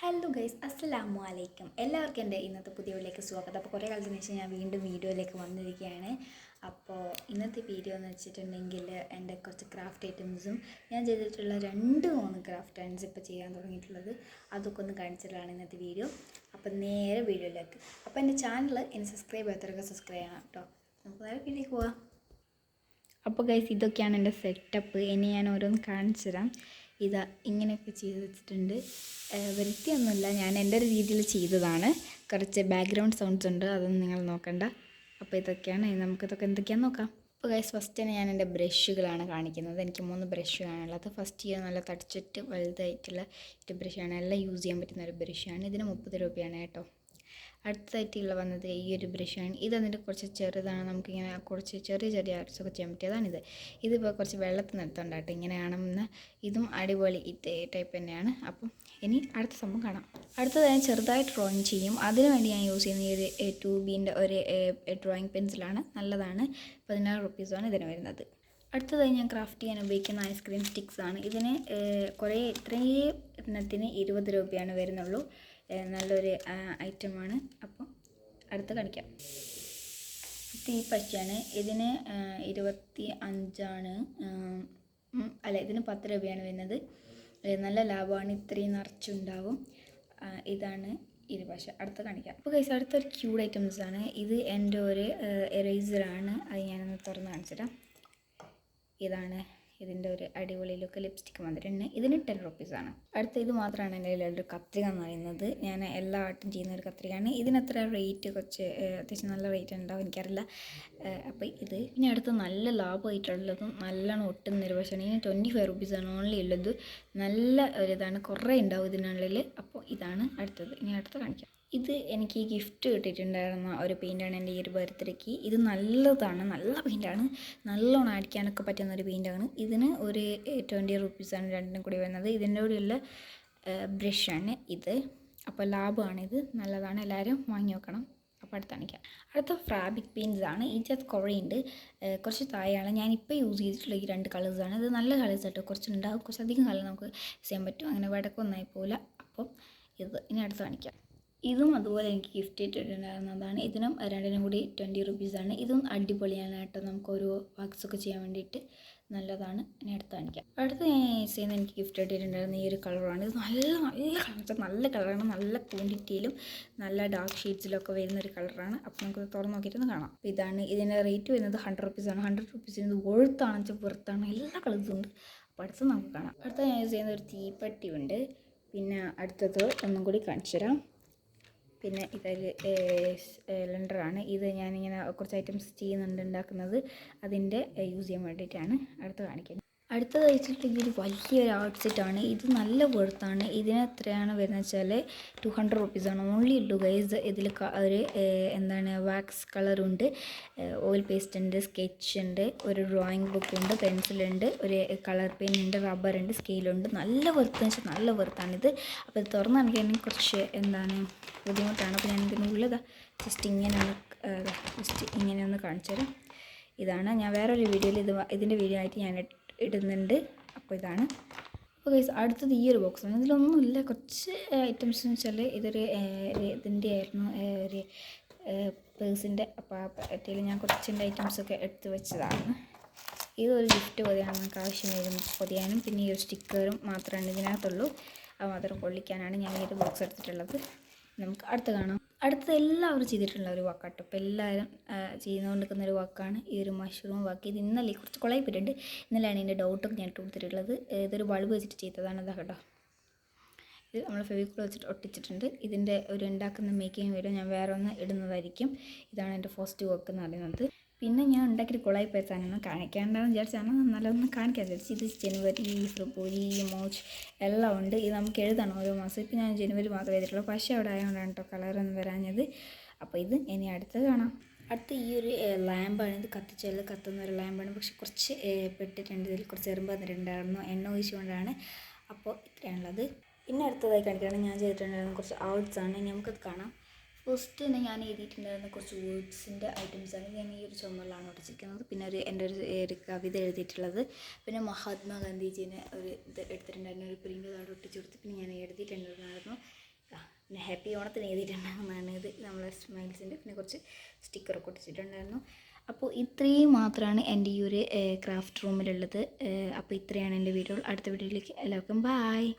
Hello guys, അസ്സലാമു അലൈക്കും. എല്ലാവർക്കും എൻ്റെ ഇന്നത്തെ പുതിയ വീഡിയോയിലേക്ക് സ്വാഗതം. അപ്പോൾ കുറേ കാലത്തിന് ശേഷം ഞാൻ വീണ്ടും വീഡിയോയിലേക്ക് വന്നിരിക്കുകയാണ്. അപ്പോൾ ഇന്നത്തെ വീഡിയോ എന്ന് വെച്ചിട്ടുണ്ടെങ്കിൽ എൻ്റെ കുറച്ച് ക്രാഫ്റ്റ് ഐറ്റംസും ഞാൻ ചെയ്തിട്ടുള്ള 2-3 ക്രാഫ്റ്റ് ഐറ്റംസ് ഇപ്പോൾ ചെയ്യാൻ തുടങ്ങിയിട്ടുള്ളത് അതൊക്കെ ഒന്ന് കാണിച്ചിട്ടാണ് ഇന്നത്തെ വീഡിയോ. അപ്പോൾ നേരെ വീഡിയോയിലേക്ക്. അപ്പോൾ എൻ്റെ ചാനൽ ഇനി സബ്സ്ക്രൈബ് ചെയ്യാത്തവരൊക്കെ സബ്സ്ക്രൈബ് ചെയ്യണം കേട്ടോ. നമുക്ക് നേരെ വീഡിയോയിലേക്ക് പോവാം. അപ്പോൾ ഗൈസ്, ഇതൊക്കെയാണ് എൻ്റെ സെറ്റപ്പ്. ഇനി ഞാൻ ഓരോന്ന് കാണിച്ചു തരാം. ഇതാ ഇങ്ങനെയൊക്കെ ചെയ്ത് വെച്ചിട്ടുണ്ട്. വൃത്തിയൊന്നുമില്ല, ഞാൻ എൻ്റെ ഒരു രീതിയിൽ ചെയ്തതാണ്. കുറച്ച് ബാക്ക്ഗ്രൗണ്ട് സൗണ്ട്സ് ഉണ്ട്, അതൊന്നും നിങ്ങൾ നോക്കണ്ട. അപ്പോൾ ഇതൊക്കെയാണ്, നമുക്കിതൊക്കെ എന്തൊക്കെയാണെന്ന് നോക്കാം. അപ്പോൾ ഗൈസ്, ഫസ്റ്റ് തന്നെ ഞാൻ എൻ്റെ ബ്രഷുകളാണ് കാണിക്കുന്നത്. എനിക്ക് 3 ബ്രഷുകളാണുള്ളത്. ഫസ്റ്റ് ചെയ്യാൻ നല്ല തടിച്ചിട്ട് വലുതായിട്ടുള്ള ബ്രഷാണ്, എല്ലാം യൂസ് ചെയ്യാൻ പറ്റുന്ന ഒരു ബ്രഷാണ്. ഇതിന് 30 രൂപയാണ് കേട്ടോ. അടുത്തതായിട്ടുള്ള വന്നത് ഈ ഒരു ബ്രഷാണ്. ഇതതിൻ്റെ കുറച്ച് ചെറുതാണ്, നമുക്കിങ്ങനെ കുറച്ച് ചെറിയ ചെറിയ ആർട്സൊക്കെ ചെയ്യാൻ പറ്റിയതാണിത്. ഇതിപ്പോൾ കുറച്ച് വെള്ളത്തിൽ നിർത്തണ്ടാട്ടോ, ഇങ്ങനെയാണെന്ന്. ഇതും അടിപൊളി ഇതേ ടൈപ്പ് തന്നെയാണ്. അപ്പം ഇനി അടുത്ത സംഭവം കാണാം. അടുത്തത് ഞാൻ ചെറുതായിട്ട് ഡ്രോയിങ് ചെയ്യും. അതിനുവേണ്ടി ഞാൻ യൂസ് ചെയ്യുന്ന ഈ ഒരു 2Bൻ്റെ ഒരു ഡ്രോയിങ് പെൻസിലാണ്. നല്ലതാണ്. 16 റുപ്പീസാണ് ഇതിന് വരുന്നത്. അടുത്തതായി ഞാൻ ക്രാഫ്റ്റ് ചെയ്യാൻ ഉപയോഗിക്കുന്ന ഐസ്ക്രീം സ്റ്റിക്സാണ്. ഇതിന് ഇത്രയും എണ്ണത്തിന് 20 രൂപയാണ് വരുന്നുള്ളൂ. നല്ലൊരു ഐറ്റമാണ്. അപ്പം അടുത്ത് കാണിക്കാം. തീ പച്ചയാണ്. ഇതിന് 25 അല്ല, ഇതിന് 10 രൂപയാണ് വരുന്നത്. നല്ല ലാഭമാണ്, ഇത്രയും നിറച്ചുണ്ടാവും. ഇതാണ് ഇരുപശ. അടുത്ത് കാണിക്കാം. അപ്പോൾ ഗൈസ്, അടുത്തൊരു ക്യൂട്ട് ഐറ്റംസാണ്. ഇത് എൻ്റെ ഒരു എറേസറാണ്. അത് ഞാനൊന്ന് തുറന്ന് കാണിച്ചിടാം. ഇതാണ് ഇതിൻ്റെ ഒരു അടിപൊളി ലുക്ക്. ലിപ്സ്റ്റിക്ക് വന്നിട്ടുണ്ട്. ഇതിന് 10 റുപ്പീസാണ്. അടുത്ത ഇത് മാത്രമാണ് എൻ്റെ കയ്യിലൊരു കത്രിക എന്ന് പറയുന്നത്. ഞാൻ എല്ലാ ആർട്ടും ചെയ്യുന്ന ഒരു കത്രികയാണ്. ഇതിനെത്ര റേറ്റ്? കുറച്ച് അത്യാവശ്യം നല്ല റേറ്റ് ഉണ്ടാവും, എനിക്കറിയില്ല. അപ്പോൾ ഇത് പിന്നെ അടുത്ത് നല്ല ലാഭമായിട്ടുള്ളതും നല്ലോണം ഒട്ടുന്നൊരു പക്ഷേ ഇതിന് 25 റുപ്പീസാണ് ഓൺലി ഉള്ളത്. നല്ല ഒരിതാണ്, കുറേ ഉണ്ടാവും ഇതിനുള്ളിൽ. അപ്പോൾ ഇതാണ് അടുത്തത്. ഇനി അടുത്ത് കാണിക്കാം. ഇത് എനിക്ക് ഗിഫ്റ്റ് കിട്ടിയിട്ടുണ്ടായിരുന്ന ഒരു പെയിൻ്റാണ് എൻ്റെ ഈ ഒരു ബർത്ത്ഡേക്ക്. ഇത് നല്ലതാണ്, നല്ല പെയിൻ്റാണ്, നല്ലോണം അടിക്കാനൊക്കെ പറ്റുന്ന ഒരു പെയിൻ്റാണ്. ഇതിന് ഒരു 20 റുപ്പീസാണ് രണ്ടിനും കൂടി വരുന്നത്. ഇതിൻ്റെ കൂടെയുള്ള ബ്രഷാണ് ഇത്. അപ്പോൾ ലാഭമാണിത്, നല്ലതാണ്, എല്ലാവരും വാങ്ങി നോക്കണം. അപ്പോൾ അടുത്ത് കാണിക്കാം. അടുത്ത ഫാബ്രിക് പെയിൻറ്റ്സാണ്. ഇതിനകത്ത് കുറേയുണ്ട്, കുറച്ച് താഴെയാണ്. ഞാനിപ്പോൾ യൂസ് ചെയ്തിട്ടുള്ള ഈ 2 കളേഴ്സാണ്. ഇത് നല്ല കളേഴ്സ് കേട്ടോ, കുറച്ചുണ്ടാവും, കുറച്ചധികം കളർ നമുക്ക് യൂസ് ചെയ്യാൻ പറ്റും. അങ്ങനെ വടക്കൊന്നായി പോകില്ല. അപ്പം ഇത് ഇനി അടുത്ത് കാണിക്കാം. ഇതും അതുപോലെ എനിക്ക് ഗിഫ്റ്റ് ചെയ്തിട്ടുണ്ടായിരുന്നതാണ്. ഇതിനും രണ്ടിനും കൂടി 20 റുപ്പീസാണ്. ഇതും അടിപൊളിയാണ് കേട്ടോ, നമുക്ക് ഓരോ വർക്ക്സൊക്കെ ചെയ്യാൻ വേണ്ടിയിട്ട് നല്ലതാണ്. ഇനി അടുത്ത് കാണിക്കാം. അടുത്ത് ഞാൻ യൂസ് ചെയ്യുന്ന എനിക്ക് ഗിഫ്റ്റ് ആയിട്ടുണ്ടായിരുന്ന ഈ ഒരു കളറാണ്. ഇത് നല്ല കളറാണ്, നല്ല ക്വാണ്ടിറ്റിയിലും നല്ല ഡാർക്ക് ഷെയ്ഡ്സിലൊക്കെ വരുന്നൊരു കളറാണ്. അപ്പോൾ നമുക്ക് തുറന്ന് നോക്കിയിട്ടൊന്ന് കാണാം. അപ്പോൾ ഇതാണ്, ഇതിൻ്റെ റേറ്റ് വരുന്നത് 100 റുപ്പീസാണ്. 100 റുപ്പീസിന് ഇത് വെറുത്താണെന്ന് വെച്ചാൽ വെറുത്താണ്, എല്ലാ കളേഴ്സും ഉണ്ട്. അപ്പോൾ അടുത്ത് നമുക്ക് കാണാം. അടുത്ത ഞാൻ യൂസ് ചെയ്യുന്ന ഒരു തീപ്പെട്ടി ഉണ്ട്. പിന്നെ അടുത്തത് ഒന്നും കൂടി കാണിച്ചു തരാം. പിന്നെ ഇതൊരു സിലിണ്ടറാണ്. ഇത് ഞാനിങ്ങനെ കുറച്ച് ഐറ്റംസ് ചെയ്യുന്നുണ്ട്, ഉണ്ടാക്കുന്നത്. അതിൻ്റെ യൂസ് ചെയ്യാൻ വേണ്ടിയിട്ടാണ്. അടുത്ത് കാണിക്കുന്നത്. അടുത്തത് വെച്ചിട്ട് ഇതൊരു വലിയൊരു ഔട്ട് സെറ്റാണ്. ഇത് നല്ല വെറുത്താണ്. ഇതിന് എത്രയാണ് വരുന്നത് വെച്ചാൽ 200 റുപ്പീസാണ് ഓൺലി ഉള്ളൂ ഗൈസ്. ഇതിൽ ഒരു വാക്സ് കളറുണ്ട്, ഓയിൽ പേസ്റ്റ് ഉണ്ട്, സ്കെച്ച് ഉണ്ട്, ഒരു ഡ്രോയിങ് ബുക്കുണ്ട്, പെൻസിലുണ്ട്, ഒരു കളർ പെൻ ഉണ്ട്, റബ്ബറുണ്ട്, സ്കെയിലുണ്ട്. നല്ല വെറുത്തെന്ന് വെച്ചാൽ നല്ല വെറുത്താണിത്. അപ്പോൾ ഇത് തുറന്ന് കാണിക്കാൻ കുറച്ച് ബുദ്ധിമുട്ടാണ്. അപ്പോൾ ഞാൻ ഇതിനുള്ളിൽ ജസ്റ്റ് ഇങ്ങനെ ഒന്ന് കാണിച്ചു തരാം. ഇതാണ്, ഞാൻ വേറൊരു വീഡിയോയിൽ ഇതിൻ്റെ വീഡിയോ ആയിട്ട് ഞാൻ ഇടുന്നുണ്ട്. അപ്പോൾ ഇതാണ്. അപ്പോൾ ഗൈസ്, അടുത്തത് ഈ ഒരു ബോക്സാണ്. ഇതിലൊന്നുമില്ല, കുറച്ച് ഐറ്റംസ് എന്ന് വെച്ചാൽ ഇതൊരു ഇതിൻ്റെ ആയിരുന്നു, ഒരു പേഴ്സിൻ്റെ. അപ്പോൾ ആ പറ്റിയിൽ ഞാൻ കുറച്ചിൻ്റെ ഐറ്റംസൊക്കെ എടുത്ത് വെച്ചതാണ്. ഇതൊരു ഗിഫ്റ്റ് പൊതിയാണ്, നമുക്ക് ആവശ്യം വരും പൊതിയാനും. പിന്നെ ഈ ഒരു സ്റ്റിക്കറും മാത്രമാണ് ഇതിനകത്തുള്ളൂ, അത് മാത്രം കൊള്ളിക്കാനാണ് ഞാൻ ഈ ഒരു ബോക്സ് എടുത്തിട്ടുള്ളത്. നമുക്ക് അടുത്ത് കാണാം. അടുത്തത് എല്ലാവരും ചെയ്തിട്ടുള്ള ഒരു വാക്കാട്ടോ. ഇപ്പോൾ എല്ലാവരും ചെയ്തുകൊണ്ടിരിക്കുന്ന ഒരു വാക്കാണ് ഈ ഒരു മഷ്റൂം വാക്ക്. ഇത് ഇന്നലെ കുറച്ച് കുളയിപ്പിട്ടുണ്ട്. ഇന്നലെയാണ് ഇതിൻ്റെ ഡൗട്ടൊക്കെ ഞാൻ ഇട്ട് കൊടുത്തിട്ടുള്ളത്. ഇതൊരു ബൾബ് വെച്ചിട്ട് ചെയ്തതാണ്. ഇതാ കേട്ടോ, ഇത് നമ്മൾ ഫെവിക്കോൾ വെച്ചിട്ട് ഒട്ടിച്ചിട്ടുണ്ട്. ഇതിൻ്റെ ഒരു ഉണ്ടാക്കുന്ന മേക്കിംഗ് വീഡിയോ ഞാൻ വേറെ ഒന്ന് ഇടുന്നതായിരിക്കും. ഇതാണ് എൻ്റെ ഫസ്റ്റ് വർക്ക് എന്ന് പറയുന്നത്. പിന്നെ ഞാൻ ഉണ്ടാക്കിയിട്ട് കുളായി പേസാനൊന്നും കാണിക്കാണ്ടെന്ന് വിചാരിച്ചാണ്, നല്ലതൊന്നും കാണിക്കാൻ വിചാരിച്ചു. ഇത് ജനുവരി, ഫെബ്രുവരി, മാർച്ച് എല്ലാം ഉണ്ട്. ഇത് നമുക്ക് എഴുതണം ഓരോ മാസം. ഇപ്പം ഞാൻ ജനുവരി മാത്രമേ എഴുതിയിട്ടുള്ളൂ, പക്ഷേ അവിടെ ആയതുകൊണ്ടാണ് കേട്ടോ കളറൊന്നും വരാഞ്ഞത്. അപ്പോൾ ഇത് ഇനി അടുത്ത് കാണാം. അടുത്ത ഈ ഒരു ലാമ്പാണ്. ഇത് കത്തിച്ചാൽ കത്തുന്ന ഒരു ലാമ്പാണ്, പക്ഷെ കുറച്ച് പെട്ടിട്ടുണ്ട്. ഇതിൽ കുറച്ച് എറുമ്പ് വന്നിട്ടുണ്ടായിരുന്നു, എണ്ണ ഒഴിച്ചുകൊണ്ടാണ്. അപ്പോൾ ഇത്രയാണുള്ളത്. പിന്നെ അടുത്തതായി കാണിക്കുകയാണെങ്കിൽ ഞാൻ ചെയ്തിട്ടുണ്ടായിരുന്ന കുറച്ച് ആർട്സാണ്. ഇനി നമുക്കത് കാണാം. ഫസ്റ്റ് തന്നെ ഞാൻ എഴുതിയിട്ടുണ്ടായിരുന്ന കുറച്ച് വേർഡ്സിൻ്റെ ഐറ്റംസാണ്. ഞാൻ ഈ ഒരു ചുമലാണ് ഒട്ടിച്ചിരിക്കുന്നത്. പിന്നെ എൻ്റെ ഒരു കവിത എഴുതിയിട്ടുള്ളത്. പിന്നെ മഹാത്മാഗാന്ധിജീനെ ഒരു ഇത് എടുത്തിട്ടുണ്ടായിരുന്നു, ഒരു പ്രിൻ്റ് കാർഡ് ഒട്ടിച്ചു കൊടുത്ത്. പിന്നെ ഞാൻ എഴുതിയിട്ടുണ്ടായിരുന്നു പിന്നെ ഹാപ്പി ഓണത്തിന് എഴുതിയിട്ടുണ്ടാകുന്നതാണ് ഇത് നമ്മളെ സ്മൈൽസിൻ്റെ. പിന്നെ കുറച്ച് സ്റ്റിക്കറൊക്കെ ഒട്ടിച്ചിട്ടുണ്ടായിരുന്നു. അപ്പോൾ ഇത്രയും മാത്രമാണ് എൻ്റെ ഈ ഒരു ക്രാഫ്റ്റ് റൂമിലുള്ളത്. അപ്പോൾ ഇത്രയാണ് എൻ്റെ വീഡിയോ. അടുത്ത വീഡിയോയിലേക്ക് എല്ലാവർക്കും ബായ്.